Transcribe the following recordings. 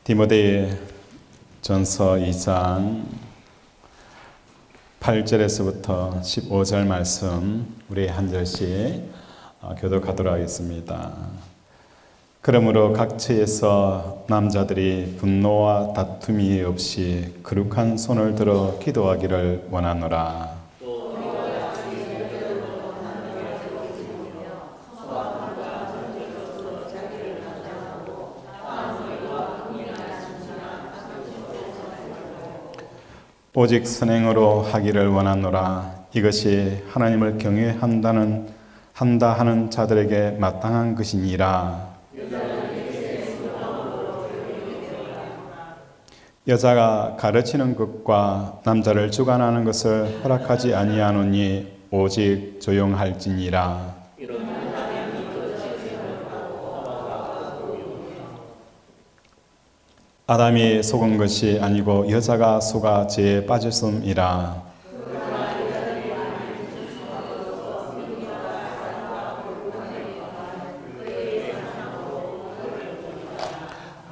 디모데 전서 2장 8절에서부터 15절 말씀 우리 한 절씩 교독하도록 하겠습니다. 그러므로 각처에서 남자들이 분노와 다툼이 없이 거룩한 손을 들어 기도하기를 원하노라. 오직 선행으로 하기를 원하노라. 이것이 하나님을 경외한다 하는 자들에게 마땅한 것이니라. 여자가 가르치는 것과 남자를 주관하는 것을 허락하지 아니하노니 오직 조용할지니라. 아담이 속은 것이 아니고 여자가 속아 죄에 빠졌음이라.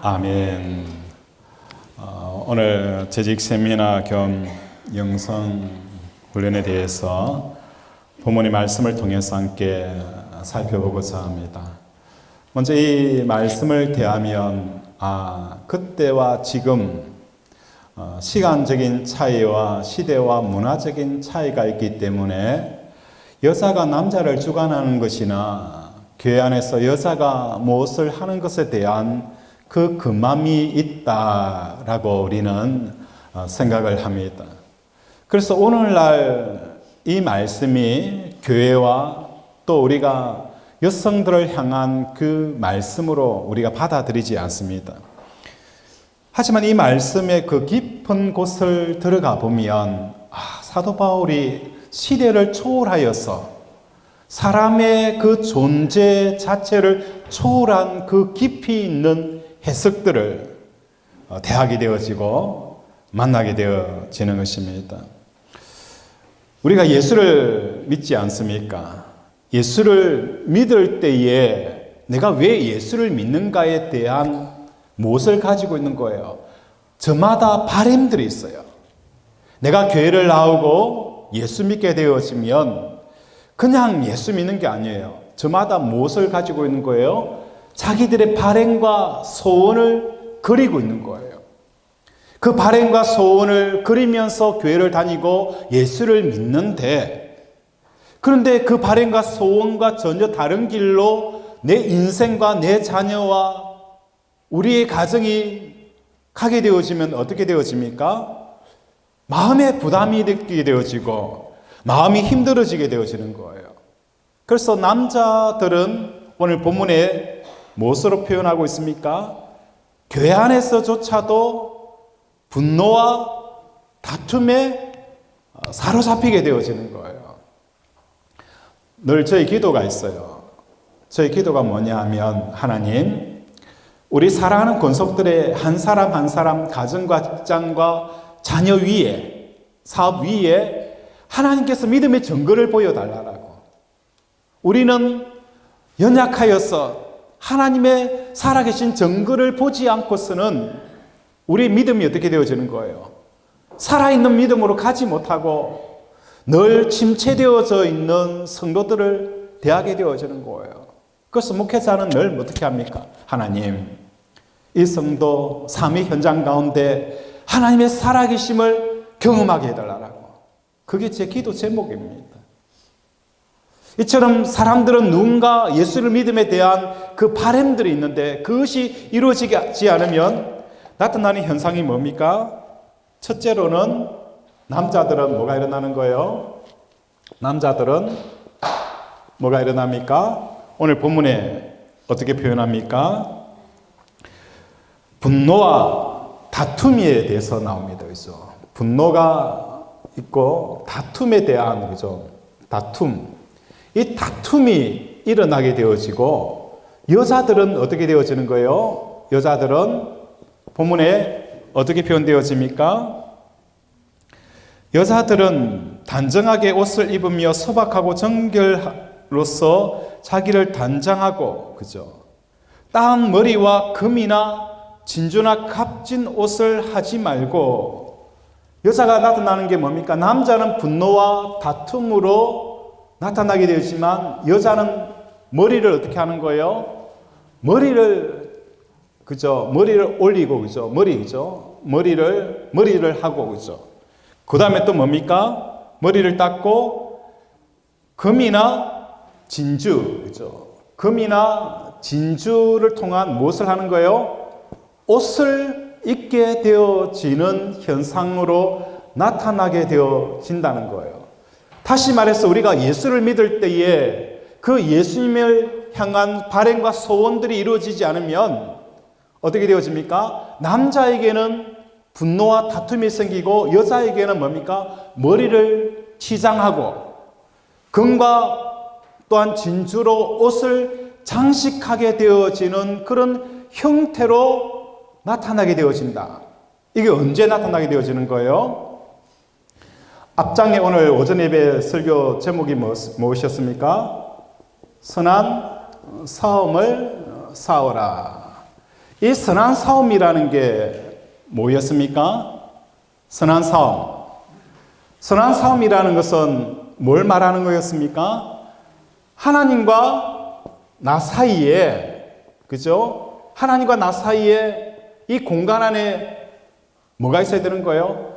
아멘. 오늘 재직 세미나 겸 영성 훈련에 대해서 부모님 말씀을 통해서 함께 살펴보고자 합니다. 먼저 이 말씀을 대하면 그때와 지금 시간적인 차이와 시대와 문화적인 차이가 있기 때문에 여자가 남자를 주관하는 것이나 교회 안에서 여자가 무엇을 하는 것에 대한 그 금함이 있다라고 우리는 생각을 합니다. 그래서 오늘날 이 말씀이 교회와 또 우리가 여성들을 향한 그 말씀으로 우리가 받아들이지 않습니다. 하지만 이 말씀의 그 깊은 곳을 들어가 보면 사도 바울이 시대를 초월하여서 사람의 그 존재 자체를 초월한 그 깊이 있는 해석들을 대하게 되어지고 만나게 되어지는 것입니다. 우리가 예수를 믿지 않습니까? 예수를 믿을 때에 내가 왜 예수를 믿는가에 대한 무엇을 가지고 있는 거예요? 저마다 바램들이 있어요. 내가 교회를 나오고 예수 믿게 되어지면 그냥 예수 믿는 게 아니에요. 저마다 무엇을 가지고 있는 거예요? 자기들의 바램과 소원을 그리고 있는 거예요. 그 바램과 소원을 그리면서 교회를 다니고 예수를 믿는데, 그런데 그 바램과 소원과 전혀 다른 길로 내 인생과 내 자녀와 우리의 가정이 가게 되어지면 어떻게 되어집니까? 마음에 부담이 느끼게 되어지고 마음이 힘들어지게 되어지는 거예요. 그래서 남자들은 오늘 본문에 무엇으로 표현하고 있습니까? 교회 안에서조차도 분노와 다툼에 사로잡히게 되어지는 거예요. 늘 저희 기도가 있어요. 저희 기도가 뭐냐 하면, 하나님, 우리 사랑하는 권속들의 한 사람 한 사람 가정과 직장과 자녀 위에, 사업 위에 하나님께서 믿음의 증거를 보여달라고. 우리는 연약하여서 하나님의 살아계신 증거를 보지 않고서는 우리의 믿음이 어떻게 되어지는 거예요? 살아있는 믿음으로 가지 못하고 늘 침체되어져 있는 성도들을 대하게 되어지는 거예요. 그래서 목회자는 늘 어떻게 합니까? 하나님, 이 성도 삶의 현장 가운데 하나님의 살아계심을 경험하게 해달라고. 그게 제 기도 제목입니다. 이처럼 사람들은 누군가 예수를 믿음에 대한 그 바램들이 있는데 그것이 이루어지지 않으면 나타나는 현상이 뭡니까? 첫째로는 남자들은 뭐가 일어나는 거예요? 남자들은 뭐가 일어납니까? 오늘 본문에 어떻게 표현합니까? 분노와 다툼에 대해서 나옵니다. 그죠? 분노가 있고 다툼에 대한, 그죠? 다툼. 이 다툼이 일어나게 되어지고 여자들은 어떻게 되어지는 거예요? 여자들은 본문에 어떻게 표현되어집니까? 여자들은 단정하게 옷을 입으며 소박하고 정결로서 자기를 단장하고, 그죠? 땀 머리와 금이나 진주나 값진 옷을 하지 말고, 여자가 나타나는 게 뭡니까? 남자는 분노와 다툼으로 나타나게 되지만 여자는 머리를 어떻게 하는 거예요? 머리를 올리고, 그죠? 머리를 하고, 그죠? 그 다음에 또 뭡니까? 머리를 닦고 금이나 진주, 그죠? 금이나 진주를 통한 무엇을 하는 거예요? 옷을 입게 되어지는 현상으로 나타나게 되어진다는 거예요. 다시 말해서 우리가 예수를 믿을 때에 그 예수님을 향한 발행과 소원들이 이루어지지 않으면 어떻게 되어집니까? 남자에게는 분노와 다툼이 생기고 여자에게는 뭡니까? 머리를 치장하고 금과 또한 진주로 옷을 장식하게 되어지는 그런 형태로 나타나게 되어진다. 이게 언제 나타나게 되어지는 거예요? 앞장에 오늘 오전 예배 설교 제목이 무엇이었습니까? 선한 싸움을 싸워라. 이 선한 싸움이라는 게 뭐였습니까? 선한 싸움. 선한 싸움이라는 것은 뭘 말하는 거였습니까? 하나님과 나 사이에, 그죠? 하나님과 나 사이에 이 공간 안에 뭐가 있어야 되는 거예요?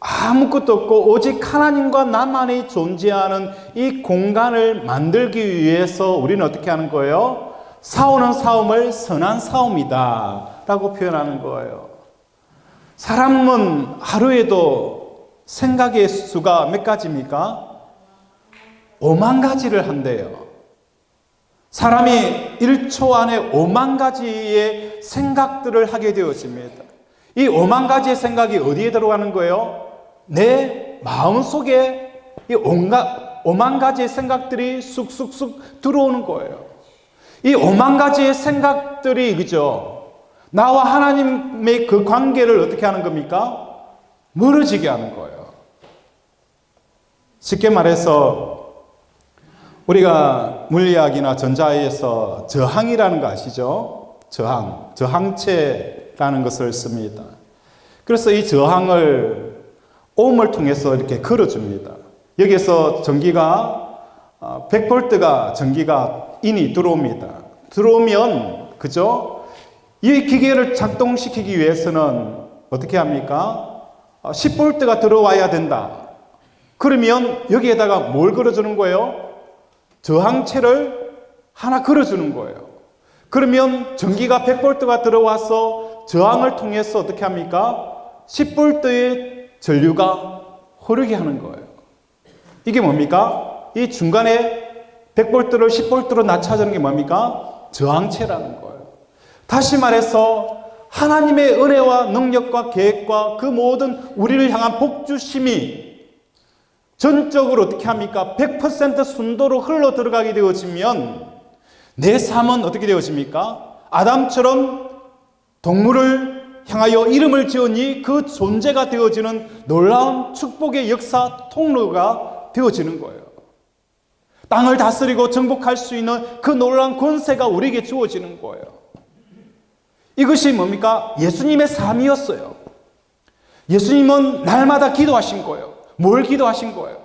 아무것도 없고 오직 하나님과 나만이 존재하는 이 공간을 만들기 위해서 우리는 어떻게 하는 거예요? 싸우는 싸움을 선한 싸움이다 라고 표현하는 거예요. 사람은 하루에도 생각의 수가 몇 가지입니까? 5만 가지를 한대요. 사람이 1초 안에 5만 가지의 생각들을 하게 되어집니다. 이 5만 가지의 생각이 어디에 들어가는 거예요? 내 마음속에 이 5만 가지의 생각들이 쑥쑥쑥 들어오는 거예요. 이 5만 가지의 생각들이, 그죠? 나와 하나님의 그 관계를 어떻게 하는 겁니까? 멀어지게 하는 거예요. 쉽게 말해서 우리가 물리학이나 전자에서 저항이라는 거 아시죠? 저항체라는 것을 씁니다. 그래서 이 저항을 오음을 통해서 이렇게 걸어줍니다. 여기에서 전기가 100V가 전기가 인이 들어옵니다. 들어오면, 그죠? 이 기계를 작동시키기 위해서는 어떻게 합니까? 10V가 들어와야 된다. 그러면 여기에다가 뭘 걸어주는 거예요? 저항체를 하나 걸어주는 거예요. 그러면 전기가 100V가 들어와서 저항을 통해서 어떻게 합니까? 10V의 전류가 흐르게 하는 거예요. 이게 뭡니까? 이 중간에 100V를 10V로 낮춰주는 게 뭡니까? 저항체라는 거예요. 다시 말해서 하나님의 은혜와 능력과 계획과 그 모든 우리를 향한 복주심이 전적으로 어떻게 합니까? 100% 순도로 흘러 들어가게 되어지면 내 삶은 어떻게 되어집니까? 아담처럼 동물을 향하여 이름을 지으니 그 존재가 되어지는 놀라운 축복의 역사 통로가 되어지는 거예요. 땅을 다스리고 정복할 수 있는 그 놀라운 권세가 우리에게 주어지는 거예요. 이것이 뭡니까? 예수님의 삶이었어요. 예수님은 날마다 기도하신 거예요. 뭘 기도하신 거예요?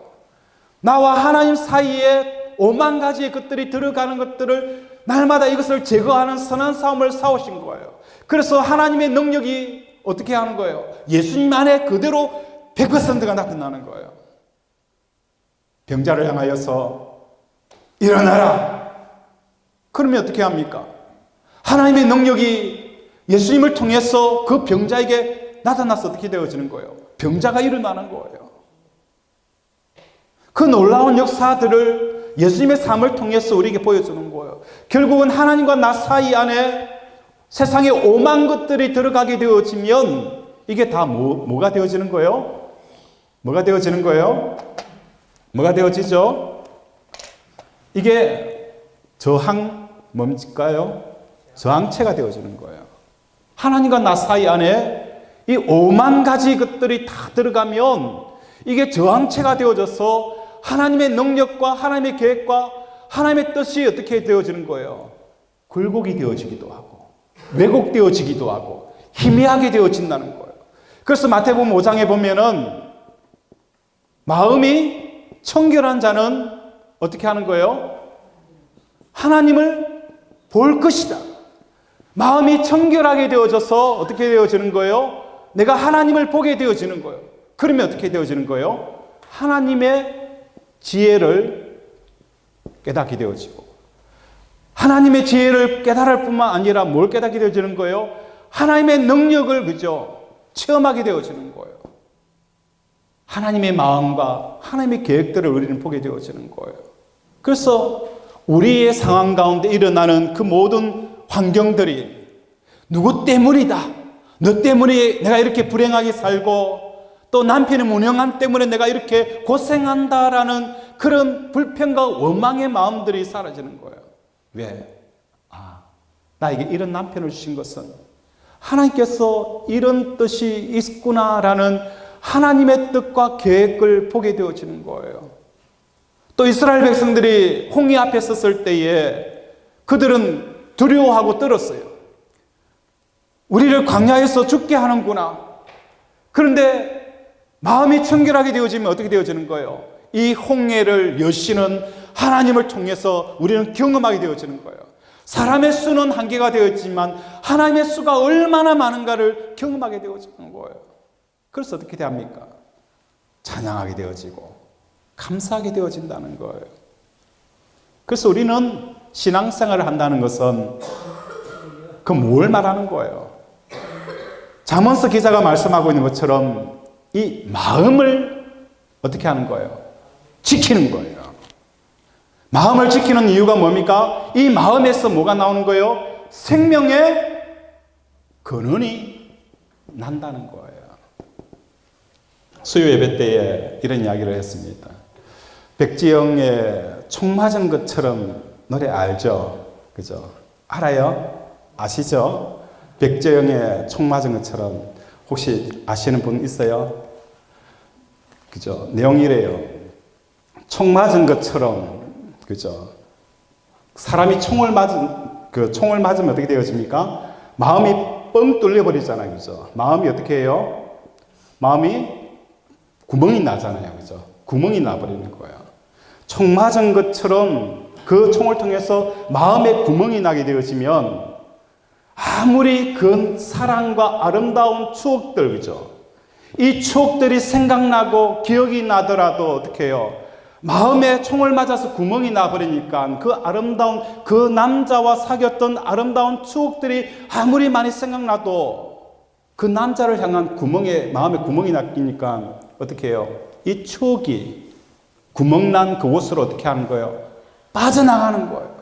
나와 하나님 사이에 5만 가지의 것들이 들어가는 것들을 날마다 이것을 제거하는 선한 싸움을 싸우신 거예요. 그래서 하나님의 능력이 어떻게 하는 거예요? 예수님 안에 그대로 100%가 나타나는 거예요. 병자를 향하여서 일어나라. 그러면 어떻게 합니까? 하나님의 능력이 예수님을 통해서 그 병자에게 나타나서 어떻게 되어지는 거예요? 병자가 일어나는 거예요. 그 놀라운 역사들을 예수님의 삶을 통해서 우리에게 보여주는 거예요. 결국은 하나님과 나 사이 안에 세상에 오만 것들이 들어가게 되어지면 이게 다 뭐가 되어지는 거예요? 뭐가 되어지는 거예요? 뭐가 되어지죠? 이게 뭘까요? 저항체가 되어지는 거예요. 하나님과 나 사이 안에 이 5만 가지 것들이 다 들어가면 이게 저항체가 되어져서 하나님의 능력과 하나님의 계획과 하나님의 뜻이 어떻게 되어지는 거예요? 굴곡이 되어지기도 하고 왜곡되어지기도 하고 희미하게 되어진다는 거예요. 그래서 마태복음 5장에 보면은 마음이 청결한 자는 어떻게 하는 거예요? 하나님을 볼 것이다. 마음이 청결하게 되어져서 어떻게 되어지는 거예요? 내가 하나님을 보게 되어지는 거예요. 그러면 어떻게 되어지는 거예요? 하나님의 지혜를 깨닫게 되어지고, 하나님의 지혜를 깨달을 뿐만 아니라 뭘 깨닫게 되어지는 거예요? 하나님의 능력을 그죠? 체험하게 되어지는 거예요. 하나님의 마음과 하나님의 계획들을 우리는 보게 되어지는 거예요. 그래서 우리의 상황 가운데 일어나는 그 모든 환경들이 누구 때문이다, 너 때문에 내가 이렇게 불행하게 살고 또 남편의 무능함 때문에 내가 이렇게 고생한다라는 그런 불평과 원망의 마음들이 사라지는 거예요. 왜? 나에게 이런 남편을 주신 것은 하나님께서 이런 뜻이 있구나라는 하나님의 뜻과 계획을 보게 되어지는 거예요. 또 이스라엘 백성들이 홍해 앞에 섰을 때에 그들은 두려워하고 떨었어요. 우리를 광야에서 죽게 하는구나. 그런데 마음이 청결하게 되어지면 어떻게 되어지는 거예요? 이 홍해를 여시는 하나님을 통해서 우리는 경험하게 되어지는 거예요. 사람의 수는 한계가 되었지만 하나님의 수가 얼마나 많은가를 경험하게 되어지는 거예요. 그래서 어떻게 됩니까? 찬양하게 되어지고 감사하게 되어진다는 거예요. 그래서 우리는 신앙생활을 한다는 것은 그 뭘 말하는 거예요? 잠언서 기자가 말씀하고 있는 것처럼 이 마음을 어떻게 하는 거예요? 지키는 거예요. 마음을 지키는 이유가 뭡니까? 이 마음에서 뭐가 나오는 거예요? 생명의 근원이 난다는 거예요. 수요 예배 때에 이런 이야기를 했습니다. 백지영의 총 맞은 것처럼 노래 알죠? 그죠? 알아요? 아시죠? 백지영의 총 맞은 것처럼 혹시 아시는 분 있어요? 그죠? 내용이 이래요. 총 맞은 것처럼, 그죠? 사람이 총을 맞으면 어떻게 되어집니까? 마음이 뻥 뚫려버리잖아요. 그죠? 마음이 어떻게 해요? 마음이 구멍이 나잖아요. 그죠? 구멍이 나버리는 거예요. 총 맞은 것처럼 그 총을 통해서 마음에 구멍이 나게 되어지면 아무리 그 사랑과 아름다운 추억들, 그죠? 이 추억들이 생각나고 기억이 나더라도 어떻게 해요? 마음에 총을 맞아서 구멍이 나버리니까 그 아름다운 그 남자와 사귀었던 아름다운 추억들이 아무리 많이 생각나도 그 남자를 향한 마음에 구멍이 났으니까 어떻게 해요? 이 추억이 구멍난 그곳으로 어떻게 하는 거예요? 빠져나가는 거예요.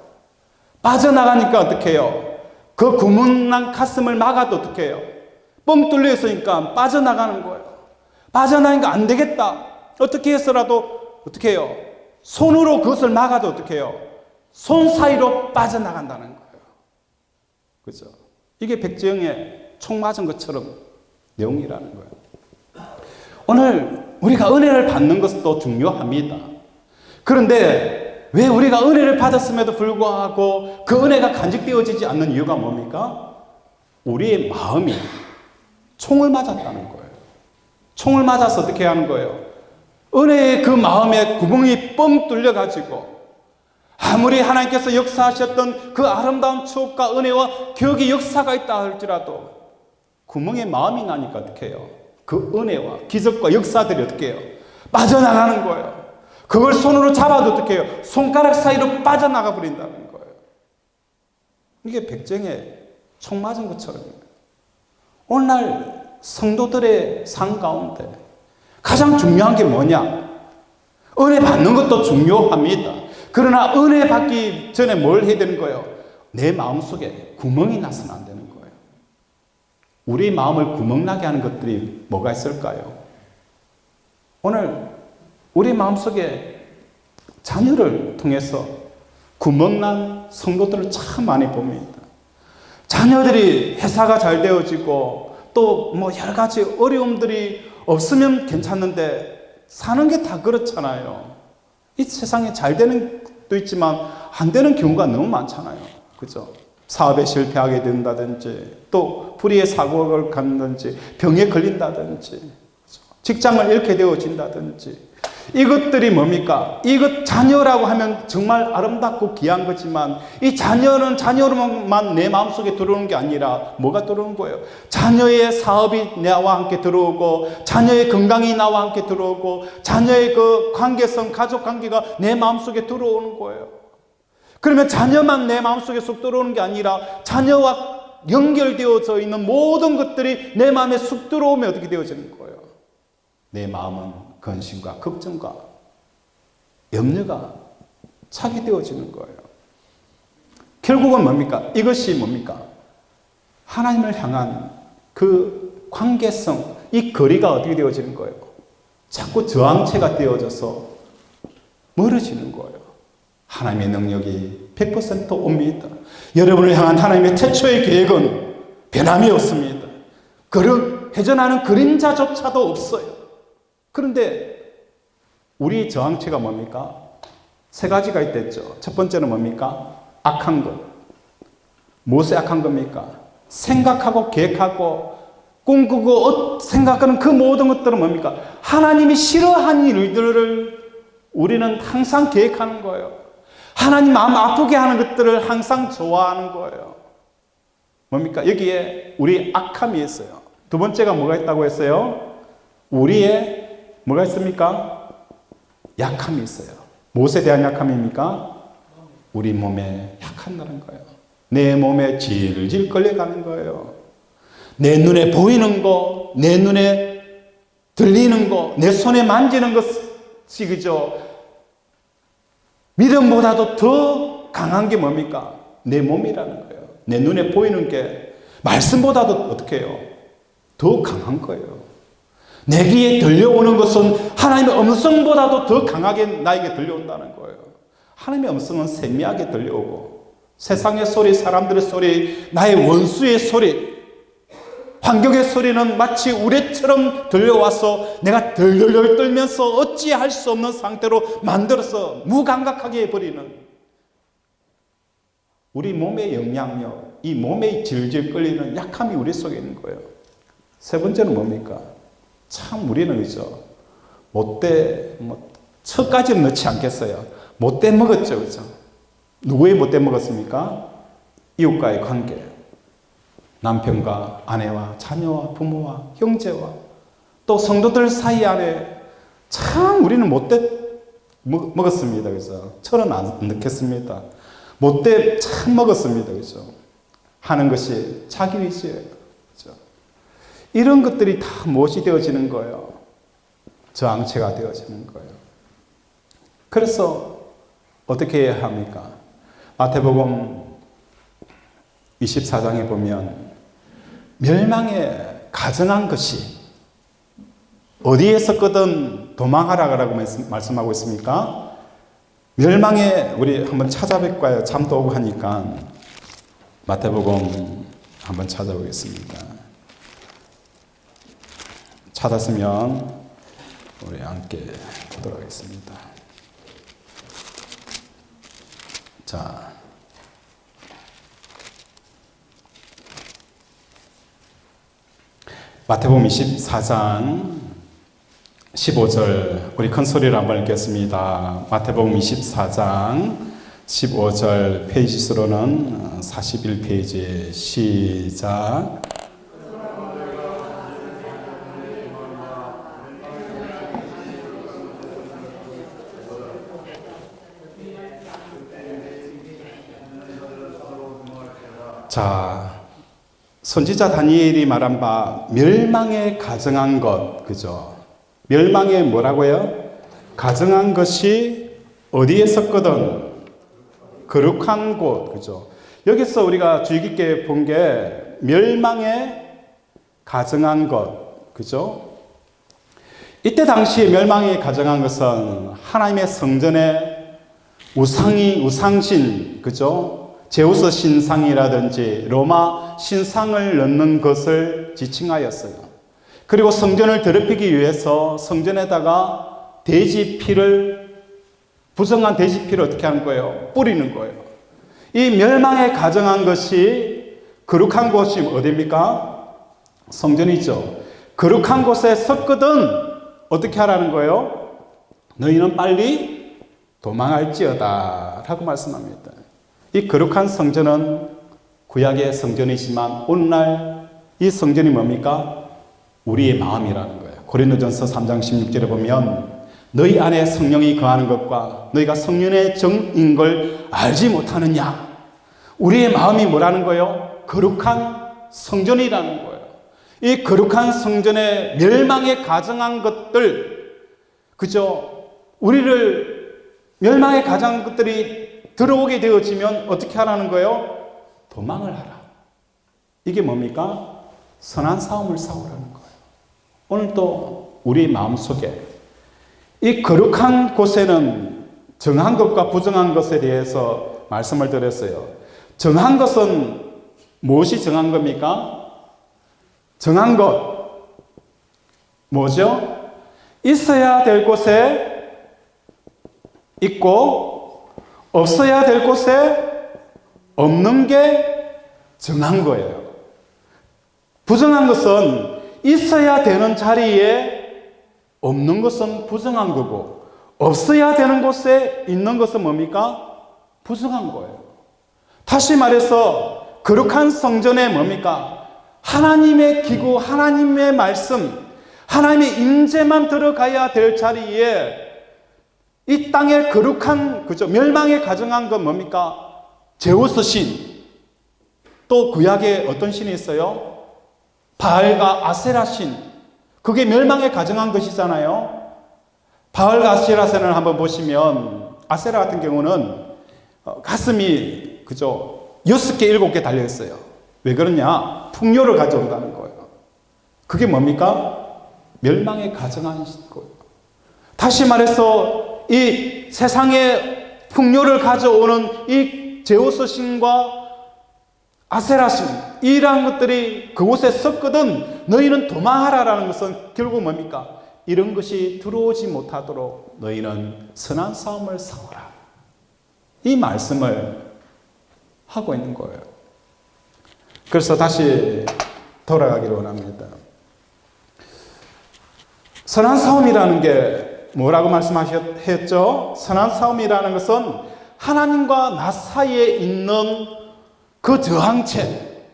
빠져나가니까 어떻게 해요? 그 구멍난 가슴을 막아도 어떻게 해요? 뻥 뚫려 있으니까 빠져나가는 거예요. 빠져나가니까 안 되겠다. 어떻게 해서라도 어떻게 해요? 손으로 그것을 막아도 어떻게 해요? 손 사이로 빠져나간다는 거예요. 그죠? 이게 백지영의 총 맞은 것처럼 내용이라는 거예요. 오늘 우리가 은혜를 받는 것도 중요합니다. 그런데 왜 우리가 은혜를 받았음에도 불구하고 그 은혜가 간직되어지지 않는 이유가 뭡니까? 우리의 마음이 총을 맞았다는 거예요. 총을 맞아서 어떻게 하는 거예요? 은혜의 그 마음에 구멍이 뻥 뚫려가지고 아무리 하나님께서 역사하셨던 그 아름다운 추억과 은혜와 기억의 역사가 있다 할지라도 구멍에 마음이 나니까 어떻게 해요? 그 은혜와 기적과 역사들이 어떻게 해요? 빠져나가는 거예요. 그걸 손으로 잡아도 어떻게 해요? 손가락 사이로 빠져나가 버린다는 거예요. 이게 백정에 총 맞은 것처럼요. 오늘날 성도들의 삶 가운데 가장 중요한 게 뭐냐? 은혜 받는 것도 중요합니다. 그러나 은혜 받기 전에 뭘 해야 되는 거예요? 내 마음속에 구멍이 나서는 안 되는 거예요. 우리 마음을 구멍나게 하는 것들이 뭐가 있을까요? 오늘 우리 마음속에 자녀를 통해서 구멍난 성도들을 참 많이 봅니다. 자녀들이 회사가 잘 되어지고 또 뭐 여러 가지 어려움들이 없으면 괜찮는데 사는 게 다 그렇잖아요. 이 세상에 잘 되는 것도 있지만 안 되는 경우가 너무 많잖아요. 그죠? 사업에 실패하게 된다든지, 또 불의의 사고를 갖는다든지, 병에 걸린다든지, 직장을 잃게 되어진다든지, 이것들이 뭡니까? 이것 자녀라고 하면 정말 아름답고 귀한 거지만, 이 자녀는 자녀로만 내 마음속에 들어오는 게 아니라 뭐가 들어오는 거예요? 자녀의 사업이 나와 함께 들어오고, 자녀의 건강이 나와 함께 들어오고, 자녀의 그 관계성, 가족 관계가 내 마음속에 들어오는 거예요. 그러면 자녀만 내 마음속에 쑥 들어오는 게 아니라 자녀와 연결되어져 있는 모든 것들이 내 마음에 쑥 들어오면 어떻게 되어지는 거예요? 내 마음은 근심과 걱정과 염려가 차게 되어지는 거예요. 결국은 뭡니까? 이것이 뭡니까? 하나님을 향한 그 관계성, 이 거리가 어떻게 되어지는 거예요? 자꾸 저항체가 되어져서 멀어지는 거예요. 하나님의 능력이 100% 옵니다. 여러분을 향한 하나님의 태초의 계획은 변함이 없습니다. 회전하는 그림자조차도 없어요. 그런데 우리 저항체가 뭡니까? 세 가지가 있댔죠. 첫 번째는 뭡니까? 악한 것. 무엇에 악한 겁니까? 생각하고 계획하고 꿈꾸고 생각하는 그 모든 것들은 뭡니까? 하나님이 싫어하는 일들을 우리는 항상 계획하는 거예요. 하나님 마음 아프게 하는 것들을 항상 좋아하는 거예요. 뭡니까? 여기에 우리 악함이 있어요. 두 번째가 뭐가 있다고 했어요? 우리의 뭐가 있습니까? 약함이 있어요. 무엇에 대한 약함입니까? 우리 몸에 약한다는 거예요. 내 몸에 질질 끌려가는 거예요. 내 눈에 보이는 거, 내 눈에 들리는 거, 내 손에 만지는 것이 그죠? 믿음보다도 더 강한 게 뭡니까? 내 몸이라는 거예요. 내 눈에 보이는 게 말씀보다도 어떻게 해요? 더 강한 거예요. 내 귀에 들려오는 것은 하나님의 음성보다도 더 강하게 나에게 들려온다는 거예요. 하나님의 음성은 세미하게 들려오고, 세상의 소리, 사람들의 소리, 나의 원수의 소리, 환경의 소리는 마치 우레처럼 들려와서 내가 덜덜덜 떨면서 어찌할 수 없는 상태로 만들어서 무감각하게 해버리는 우리 몸의 영향력, 이 몸에 질질 끌리는 약함이 우리 속에 있는 거예요. 세 번째는 뭡니까? 참 우리는 그죠? 첫까지는 넣지 않겠어요. 못돼 먹었죠, 그죠? 누구의 못돼 먹었습니까? 이웃과의 관계, 남편과 아내와 자녀와 부모와 형제와 또 성도들 사이 안에 참 우리는 못돼 먹었습니다, 그죠? 철은 안 넣겠습니다. 못돼 참 먹었습니다, 그죠? 하는 것이 자기 위주예요. 이런 것들이 다 무엇이 되어지는 거예요? 저항체가 되어지는 거예요. 그래서 어떻게 해야 합니까? 마태복음 24장에 보면 멸망에 가증한 것이 어디에서거든 도망하라고 말씀하고 있습니까? 멸망에 우리 한번 찾아볼까요? 잠도 오고 하니까 마태복음 한번 찾아보겠습니다. 찾았으면 우리 함께 보도록 하겠습니다. 자, 마태복음 24장 15절 우리 큰 소리로 한번 읽겠습니다. 마태복음 24장 15절 페이지 수로는 41페이지 시작. 자, 선지자 다니엘이 말한 바 멸망에 가증한 것, 그죠? 멸망에 뭐라고요? 가증한 것이 어디에 있었거든? 거룩한 곳, 그죠? 여기서 우리가 주의 깊게 본 게 멸망에 가증한 것, 그죠? 이때 당시에 멸망에 가증한 것은 하나님의 성전에 우상신, 그죠? 제우스 신상이라든지 로마 신상을 넣는 것을 지칭하였어요. 그리고 성전을 더럽히기 위해서 성전에다가 돼지 피를, 부정한 돼지 피를 어떻게 하는 거예요? 뿌리는 거예요. 이 멸망에 가정한 것이 거룩한 곳이 어디입니까? 성전이죠. 거룩한 곳에 섰거든 어떻게 하라는 거예요? 너희는 빨리 도망할지어다 라고 말씀합니다. 이 거룩한 성전은 구약의 성전이지만 오늘날 이 성전이 뭡니까? 우리의 마음이라는 거예요. 고린도전서 3장 16절에 보면 너희 안에 성령이 거하는 것과 너희가 성령의 정인 걸 알지 못하느냐. 우리의 마음이 뭐라는 거예요? 거룩한 성전이라는 거예요. 이 거룩한 성전의 멸망에 가정한 것들, 그죠? 우리를 멸망에 가정한 것들이 들어오게 되어지면 어떻게 하라는 거예요? 도망을 하라. 이게 뭡니까? 선한 싸움을 싸우라는 거예요. 오늘 또 우리 마음속에 이 거룩한 곳에는 정한 것과 부정한 것에 대해서 말씀을 드렸어요. 정한 것은 무엇이 정한 겁니까? 정한 것 뭐죠? 있어야 될 곳에 있고 없어야 될 곳에 없는 게 정한 거예요. 부정한 것은 있어야 되는 자리에 없는 것은 부정한 거고 없어야 되는 곳에 있는 것은 뭡니까? 부정한 거예요. 다시 말해서 거룩한 성전에 뭡니까? 하나님의 기구, 하나님의 말씀, 하나님의 임재만 들어가야 될 자리에 이 땅의 거룩한, 그죠? 멸망에 가정한 건 뭡니까? 제우스 신. 또 구약에 어떤 신이 있어요? 바알과 아세라 신. 그게 멸망에 가정한 것이잖아요. 바알과 아세라신을 한번 보시면 아세라 같은 경우는 가슴이 그죠? 6개, 7개 달려 있어요. 왜 그러냐? 풍요를 가져온다는 거예요. 그게 뭡니까? 멸망에 가정한 거예요. 다시 말해서 이 세상에 풍요를 가져오는 이 제우스 신과 아세라 신, 이러한 것들이 그곳에 섰거든 너희는 도망하라라는 것은 결국 뭡니까? 이런 것이 들어오지 못하도록 너희는 선한 싸움을 싸워라. 이 말씀을 하고 있는 거예요. 그래서 다시 돌아가기를 원합니다. 선한 싸움이라는 게 뭐라고 말씀하셨죠? 선한 싸움이라는 것은 하나님과 나 사이에 있는 그 저항체,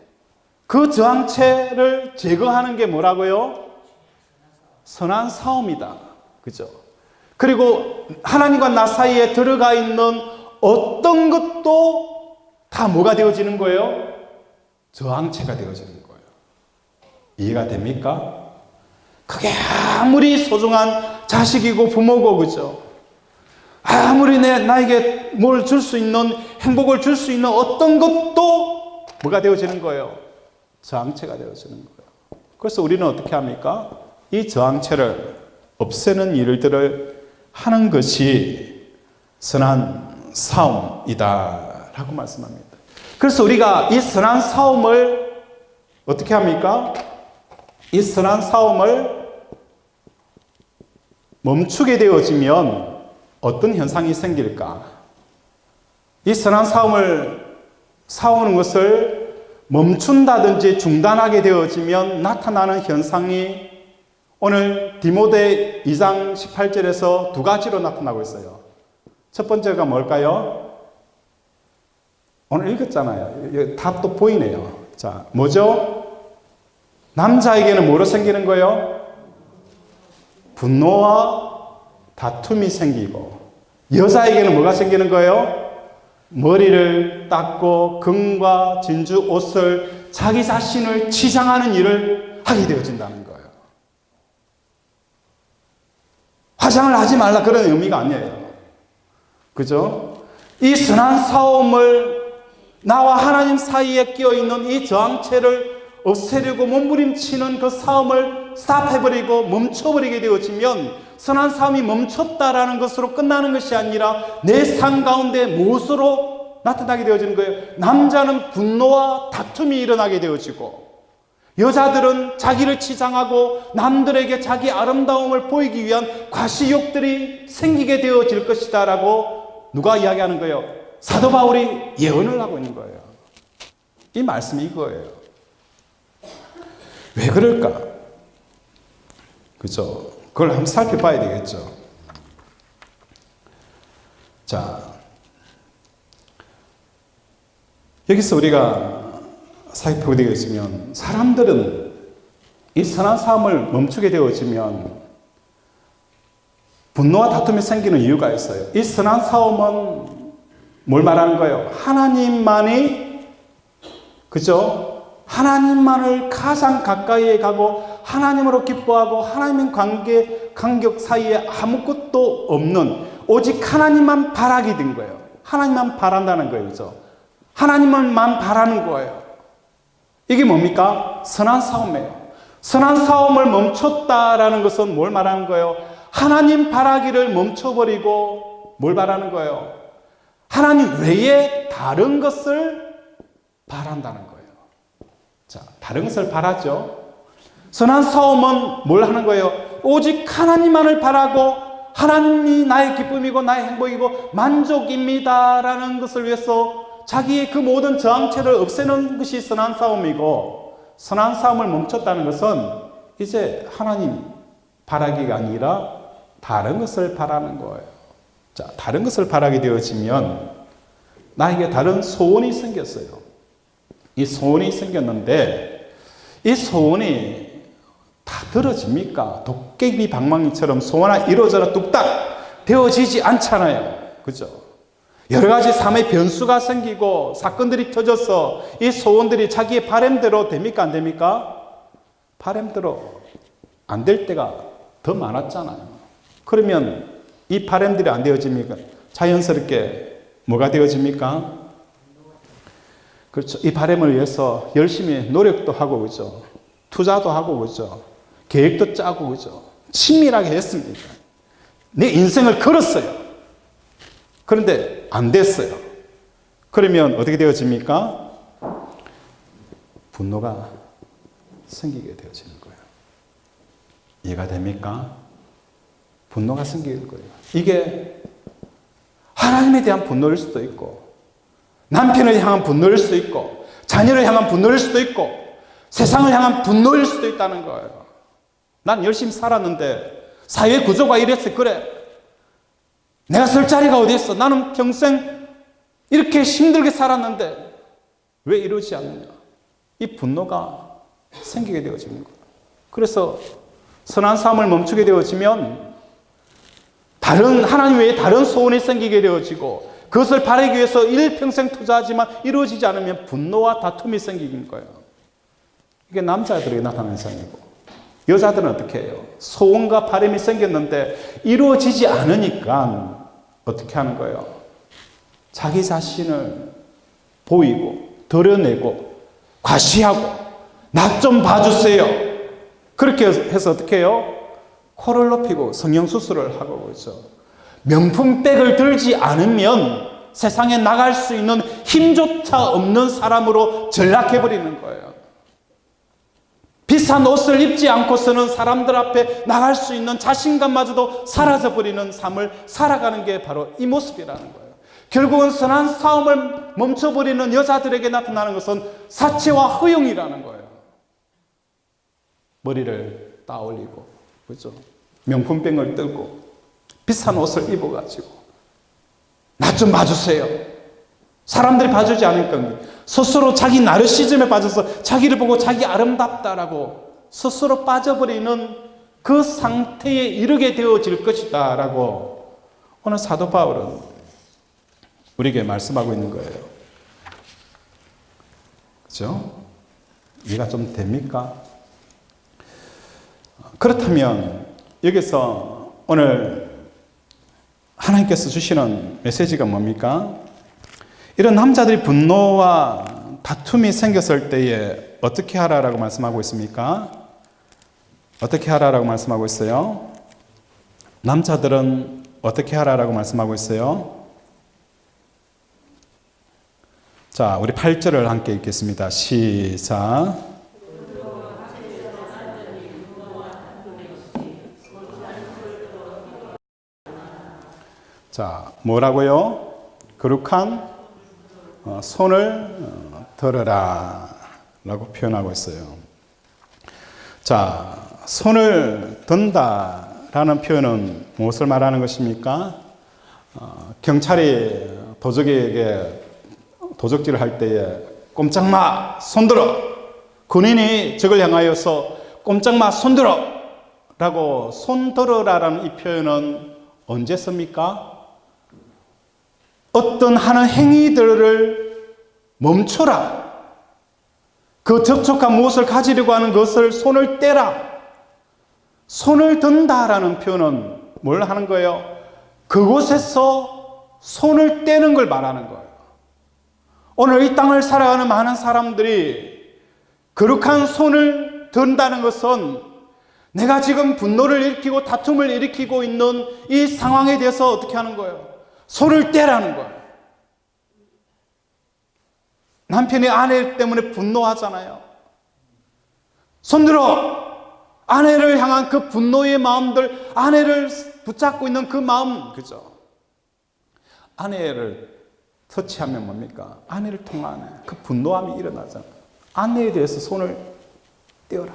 그 저항체를 제거하는 게 뭐라고요? 선한 싸움이다. 그죠? 그리고 하나님과 나 사이에 들어가 있는 어떤 것도 다 뭐가 되어지는 거예요? 저항체가 되어지는 거예요. 이해가 됩니까? 그게 아무리 소중한 자식이고 부모고, 그죠? 아무리 나에게 뭘 줄 수 있는, 행복을 줄 수 있는 어떤 것도 뭐가 되어지는 거예요? 저항체가 되어지는 거예요. 그래서 우리는 어떻게 합니까? 이 저항체를 없애는 일들을 하는 것이 선한 싸움이다 라고 말씀합니다. 그래서 우리가 이 선한 싸움을 어떻게 합니까? 이 선한 싸움을 멈추게 되어지면 어떤 현상이 생길까? 이 선한 싸움을 싸우는 것을 멈춘다든지 중단하게 되어지면 나타나는 현상이 오늘 디모데 2장 18절에서 두 가지로 나타나고 있어요. 첫 번째가 뭘까요? 오늘 읽었잖아요. 답도 보이네요. 자, 뭐죠? 남자에게는 뭐로 생기는 거예요? 분노와 다툼이 생기고, 여자에게는 뭐가 생기는 거예요? 머리를 닦고 금과 진주 옷을 자기 자신을 치장하는 일을 하게 되어진다는 거예요. 화장을 하지 말라 그런 의미가 아니에요. 그죠? 이 선한 싸움을, 나와 하나님 사이에 끼어있는 이 저항체를 없애려고 몸부림치는 그 싸움을 스탑해버리고 멈춰버리게 되어지면 선한 싸움이 멈췄다라는 것으로 끝나는 것이 아니라 내 삶 가운데 무엇으로 나타나게 되어지는 거예요? 남자는 분노와 다툼이 일어나게 되어지고, 여자들은 자기를 치장하고 남들에게 자기 아름다움을 보이기 위한 과시욕들이 생기게 되어질 것이다 라고 누가 이야기하는 거예요? 사도 바울이 예언을 하고 있는 거예요. 이 말씀이 이거예요. 왜 그럴까? 그죠? 그걸 한번 살펴봐야 되겠죠. 자, 여기서 우리가 살펴보게 되었으면 사람들은 이 선한 싸움을 멈추게 되어지면 분노와 다툼이 생기는 이유가 있어요. 이 선한 싸움은 뭘 말하는 거예요? 하나님만이, 그죠? 하나님만을 가장 가까이에 가고 하나님으로 기뻐하고 하나님 간격 사이에 아무것도 없는 오직 하나님만 바라게 된 거예요. 하나님만 바란다는 거예요. 그죠? 하나님만 바라는 거예요. 이게 뭡니까? 선한 싸움이에요. 선한 싸움을 멈췄다라는 것은 뭘 말하는 거예요? 하나님 바라기를 멈춰버리고 뭘 바라는 거예요? 하나님 외에 다른 것을 바란다는 거예요. 자, 다른 것을 바라죠. 선한 싸움은 뭘 하는 거예요? 오직 하나님만을 바라고 하나님이 나의 기쁨이고 나의 행복이고 만족입니다라는 것을 위해서 자기의 그 모든 저항체를 없애는 것이 선한 싸움이고, 선한 싸움을 멈췄다는 것은 이제 하나님 바라기가 아니라 다른 것을 바라는 거예요. 자, 다른 것을 바라게 되어지면 나에게 다른 소원이 생겼어요. 이 소원이 생겼는데 이 소원이 다 들어집니까? 도깨비 방망이처럼 소원 하나 이루어져라 뚝딱 되어지지 않잖아요. 그죠? 여러 가지 삶의 변수가 생기고 사건들이 터져서 이 소원들이 자기의 바람대로 됩니까? 안 됩니까? 바람대로 안 될 때가 더 많았잖아요. 그러면 이 바람들이 안 되어집니까? 자연스럽게 뭐가 되어집니까? 그렇죠. 이 바람을 위해서 열심히 노력도 하고, 그죠? 투자도 하고, 그죠? 계획도 짜고, 그죠? 친밀하게 했습니다. 내 인생을 걸었어요. 그런데 안 됐어요. 그러면 어떻게 되어집니까? 분노가 생기게 되어지는 거예요. 이해가 됩니까? 분노가 생기는 거예요. 이게 하나님에 대한 분노일 수도 있고, 남편을 향한 분노일 수도 있고, 자녀를 향한 분노일 수도 있고, 세상을 향한 분노일 수도 있다는 거예요. 난 열심히 살았는데 사회 구조가 이랬어. 그래, 내가 설 자리가 어디 있어? 나는 평생 이렇게 힘들게 살았는데 왜 이러지 않느냐? 이 분노가 생기게 되어지는 거예요. 그래서 선한 삶을 멈추게 되어지면 다른 하나님 외에 다른 소원이 생기게 되어지고, 그것을 바라기 위해서 일평생 투자하지만 이루어지지 않으면 분노와 다툼이 생기는 거예요. 이게 남자들에게 나타나는 현상이고, 여자들은 어떻게 해요? 소원과 바람이 생겼는데 이루어지지 않으니까 어떻게 하는 거예요? 자기 자신을 보이고 드러내고 과시하고 나 좀 봐주세요. 그렇게 해서 어떻게 해요? 코를 높이고 성형수술을 하고, 그렇죠? 명품백을 들지 않으면 세상에 나갈 수 있는 힘조차 없는 사람으로 전락해버리는 거예요. 비싼 옷을 입지 않고서는 사람들 앞에 나갈 수 있는 자신감마저도 사라져버리는 삶을 살아가는 게 바로 이 모습이라는 거예요. 결국은 선한 싸움을 멈춰버리는 여자들에게 나타나는 것은 사치와 허용이라는 거예요. 머리를 따올리고, 그렇죠? 명품백을 들고 비싼 옷을 입어가지고 나 좀 봐주세요. 사람들이 봐주지 않을 겁니다. 스스로 자기 나르시즘에 빠져서 자기를 보고 자기 아름답다라고 스스로 빠져버리는 그 상태에 이르게 되어질 것이다 라고 오늘 사도 바울은 우리에게 말씀하고 있는 거예요. 그렇죠? 이해가 좀 됩니까? 그렇다면 여기서 오늘 하나님께서 주시는 메시지가 뭡니까? 이런 남자들이 분노와 다툼이 생겼을 때에 어떻게 하라라고 말씀하고 있습니까? 어떻게 하라라고 말씀하고 있어요? 남자들은 어떻게 하라라고 말씀하고 있어요? 자, 우리 8절을 함께 읽겠습니다. 시작. 자, 뭐라고요? 거룩한 손을 들어라 라고 표현하고 있어요. 자, 손을 든다 라는 표현은 무엇을 말하는 것입니까? 경찰이 도적에게 도적질을 할 때에 꼼짝마 손들어, 군인이 적을 향하여서 꼼짝마 손들어 라고 손들어라라는 이 표현은 언제 씁니까? 어떤 하는 행위들을 멈춰라, 그 접촉한 무엇을 가지려고 하는 것을 손을 떼라. 손을 든다라는 표현은 뭘 하는 거예요? 그곳에서 손을 떼는 걸 말하는 거예요. 오늘 이 땅을 살아가는 많은 사람들이 거룩한 손을 든다는 것은 내가 지금 분노를 일으키고 다툼을 일으키고 있는 이 상황에 대해서 어떻게 하는 거예요? 손을 떼라는 거예요. 남편이 아내 때문에 분노하잖아요. 손들어! 아내를 향한 그 분노의 마음들, 아내를 붙잡고 있는 그 마음, 그죠? 아내를 터치하면 뭡니까? 아내를 통한 그 분노함이 일어나잖아요. 아내에 대해서 손을 떼어라.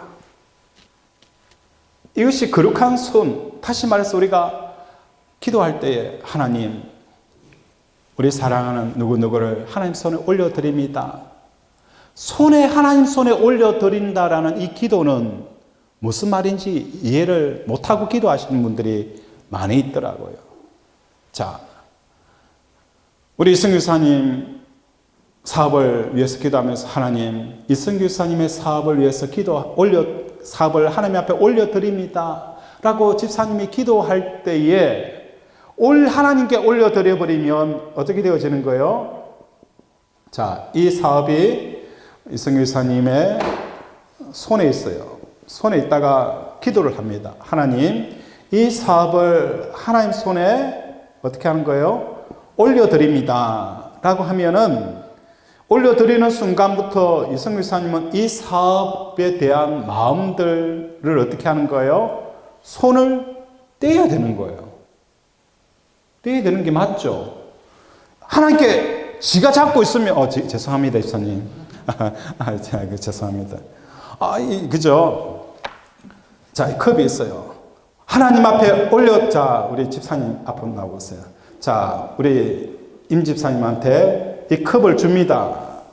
이것이 거룩한 손, 다시 말해서 우리가 기도할 때에 하나님, 우리 사랑하는 누구누구를 하나님 손에 올려드립니다. 하나님 손에 올려드린다라는 이 기도는 무슨 말인지 이해를 못하고 기도하시는 분들이 많이 있더라고요. 자, 우리 이승규 사님 사업을 위해서 기도하면서 하나님, 이승규 사님의 사업을 위해서 사업을 하나님 앞에 올려드립니다 라고 집사님이 기도할 때에 하나님께 올려드려버리면 어떻게 되어지는 거예요? 자, 이 사업이 이승규 사님의 손에 있어요. 손에 있다가 기도를 합니다. 하나님, 이 사업을 하나님 손에 어떻게 하는 거예요? 올려드립니다 라고 하면은, 올려드리는 순간부터 이승규 사님은 이 사업에 대한 마음들을 어떻게 하는 거예요? 손을 떼야 되는 거예요. 떼야 되는 게 맞죠. 하나님께 지가 잡고 있으면 죄송합니다 집사님. 죄송합니다. 그죠? 자, 컵이 있어요. 하나님 앞에 자, 우리 집사님 앞으로 나오세요. 자, 우리 임 집사님한테 이 컵을 줍니다.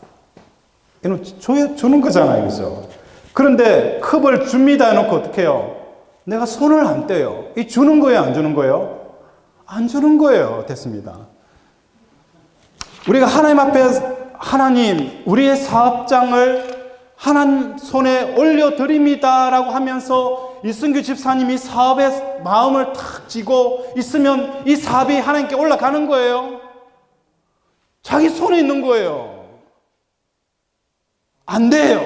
이거 주는 거잖아요, 그죠? 그런데 컵을 줍니다 해놓고 어떻게 해요? 내가 손을 안 떼요. 이 주는 거예요, 안 주는 거예요? 안 주는 거예요. 됐습니다. 우리가 하나님 앞에 하나님, 우리의 사업장을 하나님 손에 올려드립니다 라고 하면서 이승규 집사님이 사업에 마음을 탁 쥐고 있으면 이 사업이 하나님께 올라가는 거예요. 자기 손에 있는 거예요. 안 돼요.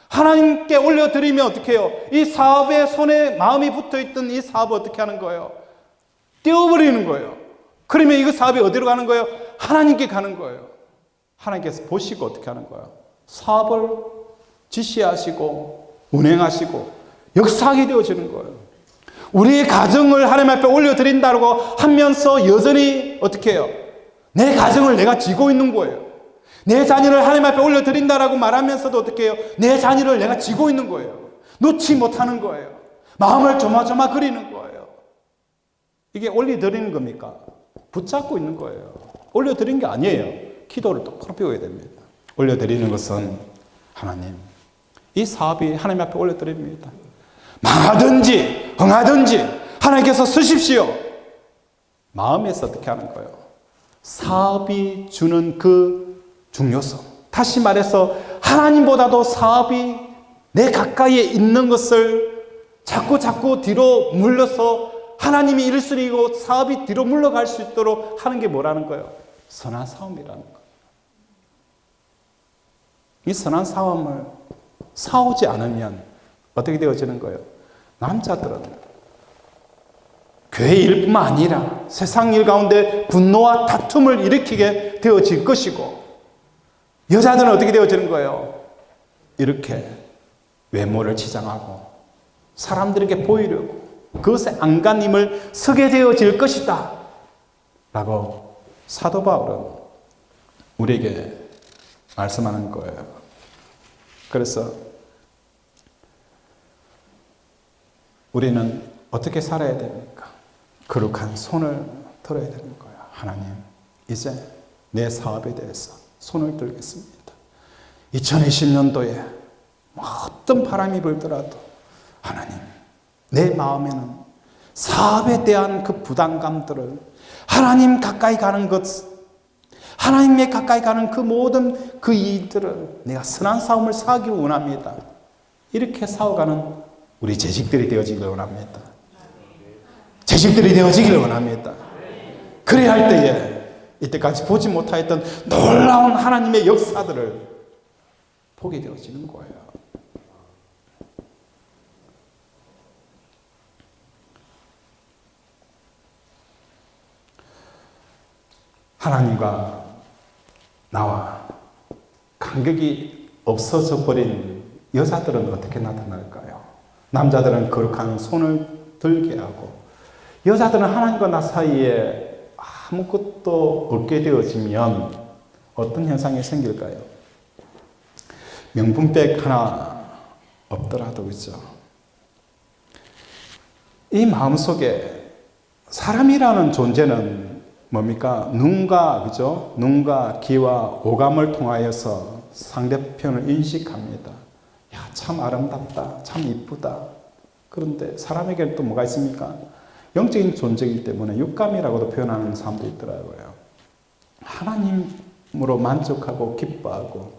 하나님께 올려드리면 어떻게 해요? 이 사업에 손에 마음이 붙어있던 이 사업을 어떻게 하는 거예요? 떼어버리는 거예요. 그러면 이거 사업이 어디로 가는 거예요? 하나님께 가는 거예요. 하나님께서 보시고 어떻게 하는 거예요? 사업을 지시하시고 운행하시고 역사하게 되어지는 거예요. 우리의 가정을 하나님 앞에 올려드린다고 하면서 여전히 어떻게 해요? 내 가정을 내가 지고 있는 거예요. 내 자녀를 하나님 앞에 올려드린다라고 말하면서도 어떻게 해요? 내 자녀를 내가 지고 있는 거예요. 놓지 못하는 거예요. 마음을 조마조마거리는 거예요. 이게 올려드리는 겁니까? 붙잡고 있는 거예요. 올려드리는 게 아니에요. 기도를 똑바로 배워야 됩니다. 올려드리는 것은 하나님, 이 사업이 하나님 앞에 올려드립니다. 망하든지 흥하든지 하나님께서 쓰십시오. 마음에서 어떻게 하는 거예요? 사업이 주는 그 중요성, 다시 말해서 하나님보다도 사업이 내 가까이에 있는 것을 자꾸 뒤로 물러서 하나님이 일을 쓰리고 사업이 뒤로 물러갈 수 있도록 하는 게 뭐라는 거예요? 선한 싸움이라는 거예요. 이 선한 싸움을 싸우지 않으면 어떻게 되어지는 거예요? 남자들은 교회 일뿐만 아니라 세상 일 가운데 분노와 다툼을 일으키게 되어질 것이고, 여자들은 어떻게 되어지는 거예요? 이렇게 외모를 치장하고 사람들에게 보이려고 그것에 안간힘을 쓰게 되어질 것이다 라고 사도 바울은 우리에게 말씀하는 거예요. 그래서 우리는 어떻게 살아야 됩니까? 거룩한 손을 들어야 되는 거예요. 하나님, 이제 내 사업에 대해서 손을 들겠습니다. 2020년도에 어떤 바람이 불더라도 하나님, 내 마음에는 사업에 대한 그 부담감들을 하나님 가까이 가는 것, 하나님에 가까이 가는 그 모든 그 일들을 내가 선한 싸움을 싸기를 원합니다. 이렇게 싸워가는 우리 재직들이 되어지기를 원합니다. 재직들이 되어지기를 원합니다. 그래야 할 때에 이때까지 보지 못하였던 놀라운 하나님의 역사들을 보게 되어지는 거예요. 하나님과 나와 간격이 없어져 버린 여자들은 어떻게 나타날까요? 남자들은 거룩한 손을 들게 하고, 여자들은 하나님과 나 사이에 아무것도 없게 되어지면 어떤 현상이 생길까요? 명품백 하나 없더라도, 그죠? 이 마음속에 사람이라는 존재는 뭡니까? 눈과, 그죠? 눈과 귀와 오감을 통하여서 상대편을 인식합니다. 야, 참 아름답다. 참 이쁘다. 그런데 사람에게는 또 뭐가 있습니까? 영적인 존재이기 때문에 육감이라고도 표현하는 사람도 있더라고요. 하나님으로 만족하고 기뻐하고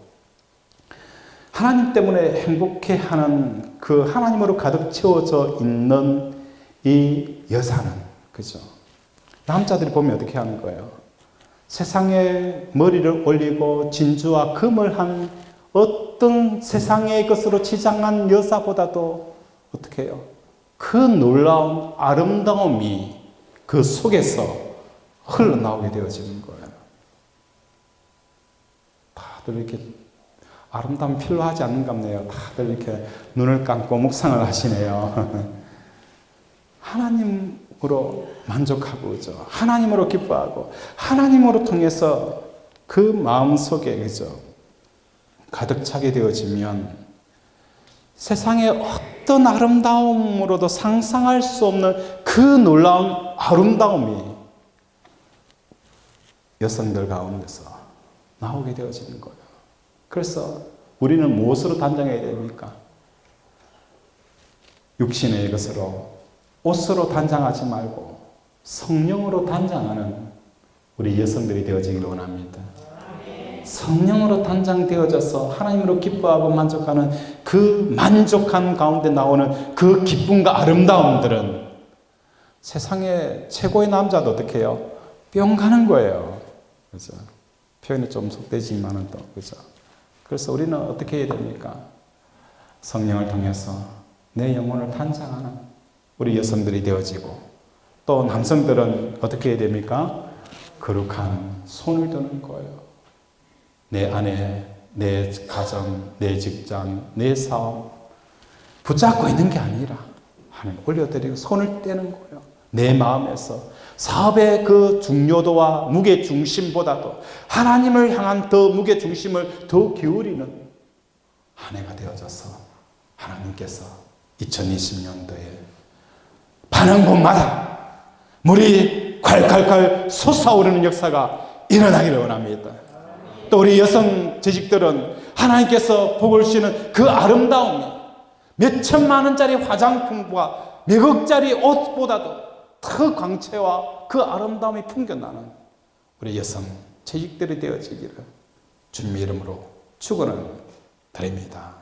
하나님 때문에 행복해하는 그 하나님으로 가득 채워져 있는 이 여자는, 그죠? 남자들이 보면 어떻게 하는 거예요? 세상에 머리를 올리고 진주와 금을 한 어떤 세상의 것으로 치장한 여자보다도 어떻게 해요? 그 놀라운 아름다움이 그 속에서 흘러나오게 되어지는 거예요. 다들 이렇게 아름다움 필요하지 않는갑네요. 다들 이렇게 눈을 감고 묵상을 하시네요. 하나님으로 만족하고, 그죠? 하나님으로 기뻐하고, 하나님으로 통해서 그 마음속에, 그죠? 가득 차게 되어지면 세상의 어떤 아름다움으로도 상상할 수 없는 그 놀라운 아름다움이 여성들 가운데서 나오게 되어지는 거예요. 그래서 우리는 무엇으로 단장해야 됩니까? 육신의 것으로, 옷으로 단장하지 말고 성령으로 단장하는 우리 여성들이 되어지기를 원합니다. 성령으로 단장되어져서 하나님으로 기뻐하고 만족하는 그 만족한 가운데 나오는 그 기쁨과 아름다움들은 세상의 최고의 남자도 어떻게 해요? 뿅 가는 거예요. 그죠? 표현이 좀 속되지만은 또, 그죠? 그래서 우리는 어떻게 해야 됩니까? 성령을 통해서 내 영혼을 단장하는 우리 여성들이 되어지고, 또 남성들은 어떻게 해야 됩니까? 거룩한 손을 드는 거예요. 내 아내, 내 가정, 내 직장, 내 사업 붙잡고 있는 게 아니라 하나님 올려드리고 손을 떼는 거예요. 내 마음에서 사업의 그 중요도와 무게 중심보다도 하나님을 향한 더 무게 중심을 더 기울이는 한 해가 되어져서 하나님께서 2020년도에 가는 곳마다 물이 콸콸콸 솟아오르는 역사가 일어나기를 원합니다. 또 우리 여성 재직들은 하나님께서 복을 주시는 그 아름다움이 몇천만 원짜리 화장품과 몇억짜리 옷보다도 그 광채와 그 아름다움이 풍겨나는 우리 여성 재직들이 되어지기를 주님의 이름으로 축원을 드립니다.